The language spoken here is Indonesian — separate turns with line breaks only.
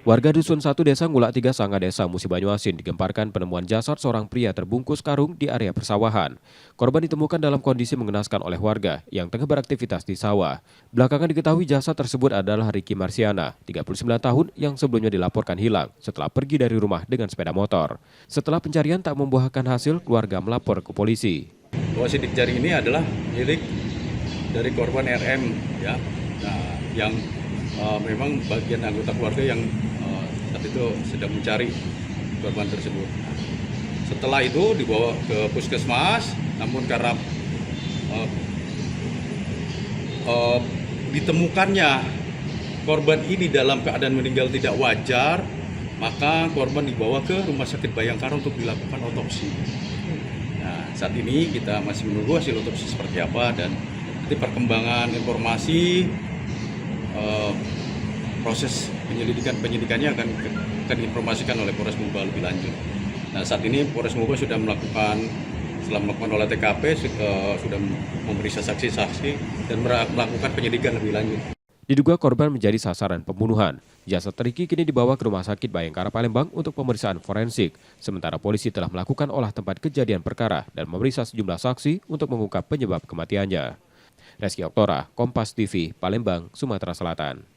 Warga Dusun 1 Desa Ngulak 3 Sanga Desa Musi Banyuasin digemparkan penemuan jasad seorang pria terbungkus karung di area persawahan. Korban ditemukan dalam kondisi mengenaskan oleh warga yang tengah beraktivitas di sawah. Belakangan diketahui jasad tersebut adalah Ricky Marsiana, 39 tahun yang sebelumnya dilaporkan hilang setelah pergi dari rumah dengan sepeda motor. Setelah pencarian tak membuahkan hasil, keluarga melapor ke polisi.
Bahwa sidik jari ini adalah milik dari korban RM, ya. Nah, yang memang bagian anggota keluarga yang saat itu sedang mencari korban tersebut. Setelah itu dibawa ke puskesmas, namun karena ditemukannya korban ini dalam keadaan meninggal tidak wajar, maka korban dibawa ke Rumah Sakit Bayangkara untuk dilakukan otopsi. Nah, saat ini kita masih menunggu hasil otopsi seperti apa dan nanti perkembangan informasi proses penyidikannya akan diinformasikan oleh Polres Moba lebih lanjut. Nah, saat ini Polres Moba sudah setelah melakukan olah TKP, sudah memeriksa saksi-saksi dan melakukan penyidikan lebih lanjut.
Diduga korban menjadi sasaran pembunuhan. Jasad Ricky kini dibawa ke Rumah Sakit Bayangkara Palembang untuk pemeriksaan forensik. Sementara polisi telah melakukan olah tempat kejadian perkara dan memeriksa sejumlah saksi untuk mengungkap penyebab kematiannya. Reski Oktora, Kompas TV, Palembang, Sumatera Selatan.